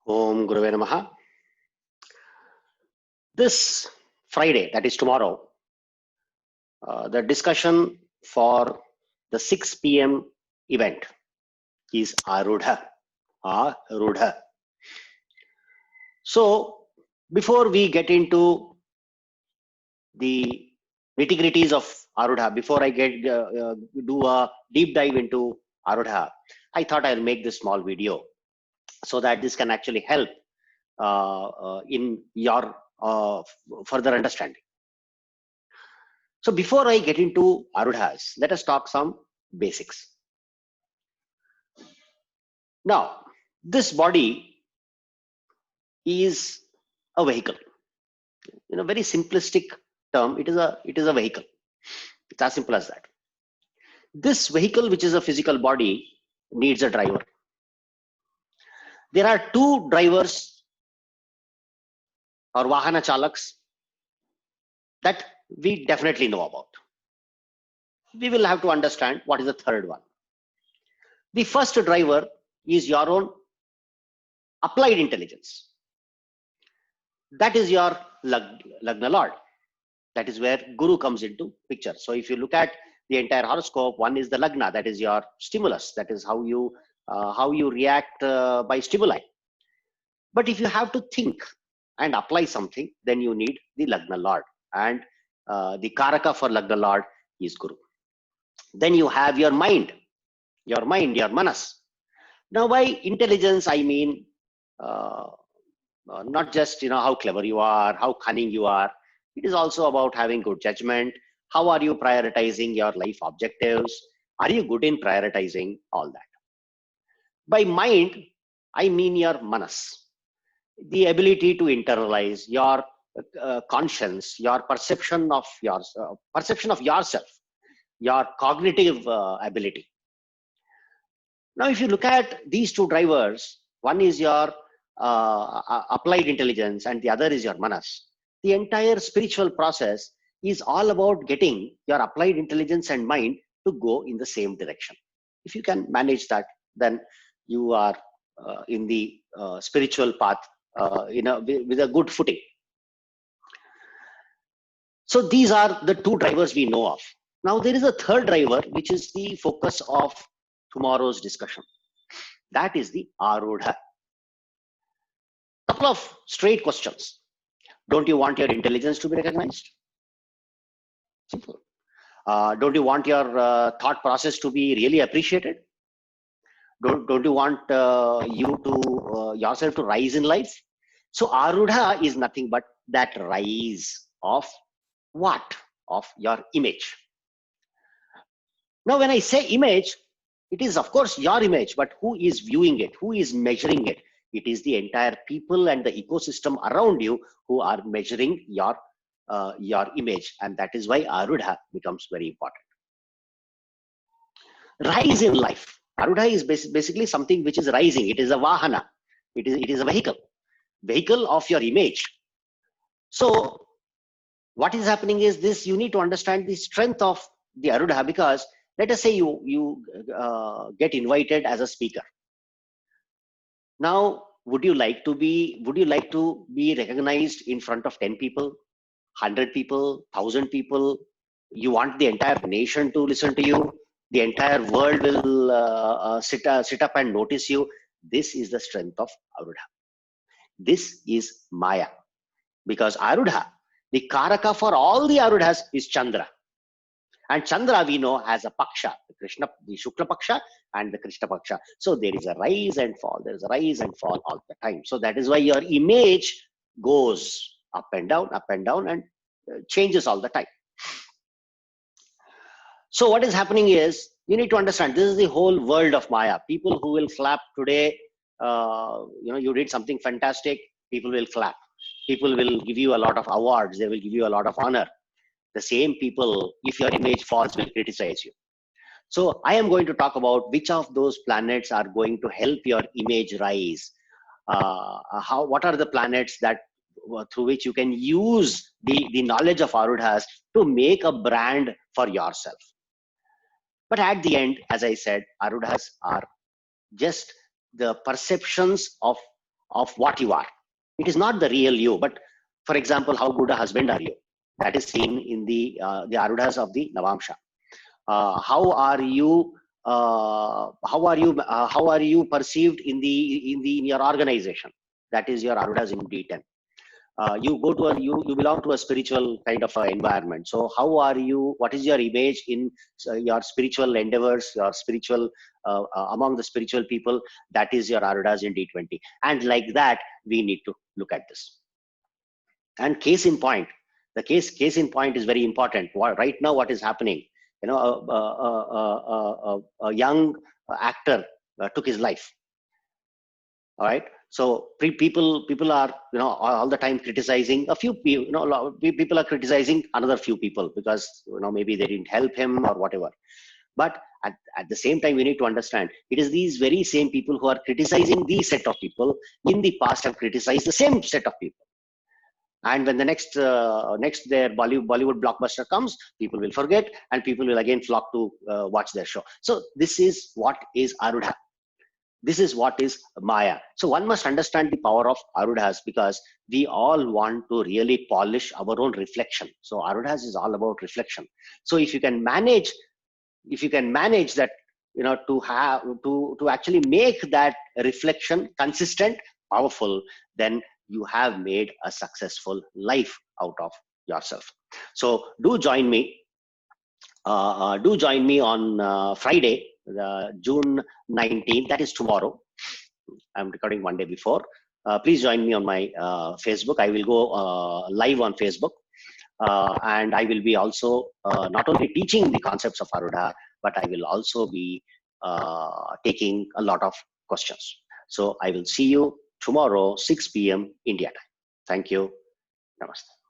Om Guruve Namaha. This Friday, that is tomorrow, the discussion for the 6 p.m. event is Arudha. Arudha. So, before we get into the nitty-gritties of Arudha, before I do a deep dive into Arudha, I thought I'll make this small video so that this can actually help in your further understanding. So before I get into Arudhas, let us talk some basics. Now, this body is a vehicle. In a very simplistic term, it is a vehicle. It's as simple as that. This vehicle, which is a physical body, needs a driver. There are two drivers or Vahana Chalaks that we definitely know about. We will have to understand what is the third one. The first driver is your own applied intelligence. That is your Lagna Lord. That is where Guru comes into picture. So if you look at the entire horoscope, one is the Lagna, that is your stimulus. That is how you react by stimuli. But if you have to think and apply something, then you need the Lagna Lord. And the Karaka for Lagna Lord is Guru. Then you have your mind, your manas. Now by intelligence, I mean not just how clever you are, how cunning you are. It is also about having good judgment. How are you prioritizing your life objectives? Are you good in prioritizing all that? By mind, I mean your manas, the ability to internalize your conscience, your perception of yourself, your cognitive ability. Now, if you look at these two drivers, one is your applied intelligence and the other is your manas. The entire spiritual process is all about getting your applied intelligence and mind to go in the same direction. If you can manage that, then you are in the spiritual path with a good footing. So these are the two drivers we know of. Now there is a third driver, which is the focus of tomorrow's discussion. That is the Arudha. Couple of straight questions. Don't you want your intelligence to be recognized? Simple. Don't you want your thought process to be really appreciated? Don't you want yourself to rise in life? So Arudha is nothing but that rise of what? Of your image. Now when I say image, it is of course your image, but who is viewing it? Who is measuring it? It is the entire people and the ecosystem around you who are measuring your image, and that is why Arudha becomes very important. Rise in life. Arudha is basically something which is rising. It is a Vahana. It is a vehicle of your image. So what is happening is this: you need to understand the strength of the Arudha, because let us say you get invited as a speaker. Now, would you like to be recognized in front of 10 people, 100 people, 1,000 people? You want the entire nation to listen to you. The entire world will sit up and notice you. This is the strength of Arudha. This is Maya, because Arudha, the Karaka for all the Arudhas, is Chandra. And Chandra, we know, has a Paksha, the Shukla Paksha and the Krishna Paksha. So there is a rise and fall. There is a rise and fall all the time. So that is why your image goes up and down, and changes all the time. So what is happening is, you need to understand, this is the whole world of Maya. People who will clap today, you did something fantastic, people will clap. People will give you a lot of awards. They will give you a lot of honor. The same people, if your image falls, will criticize you. So I am going to talk about which of those planets are going to help your image rise. What are the planets that through which you can use the knowledge of Arudhas to make a brand for yourself. But at the end, as I said, Arudhas are just the perceptions of of what you are. It is not the real you. But for example, how good a husband are you? That is seen in the Arudhas of the Navamsha. How are you? How are you perceived in in your organization? That is your Arudhas in D10. You go to you belong to a spiritual kind of environment. So how are you? What is your image in your spiritual endeavors? Your spiritual among the spiritual people? That is your Arudhas in D20. And like that, we need to look at this. And case in point, the case in point is very important. Right now, what is happening? You know, a young actor took his life. All right. So people are, you know, all the time criticizing a few people. You know, people are criticizing another few people because, you know, maybe they didn't help him or whatever. But at the same time, we need to understand it is these very same people who are criticizing these set of people in the past have criticized the same set of people. And when the next their Bollywood blockbuster comes, people will forget and people will again flock to watch their show. So this is what is Arudha. This is what is Maya. So one must understand the power of Arudhas because we all want to really polish our own reflection. So Arudhas is all about reflection. So if you can manage that, you know, to actually make that reflection consistent, powerful, then you have made a successful life out of yourself. So do join me on Friday, June 19th. That is tomorrow. I'm recording one day before. Please join me on my Facebook. I will go live on Facebook. And I will be also not only teaching the concepts of Arudha, but I will also be taking a lot of questions. So I will see you tomorrow, 6 p.m. India time. Thank you. Namaste.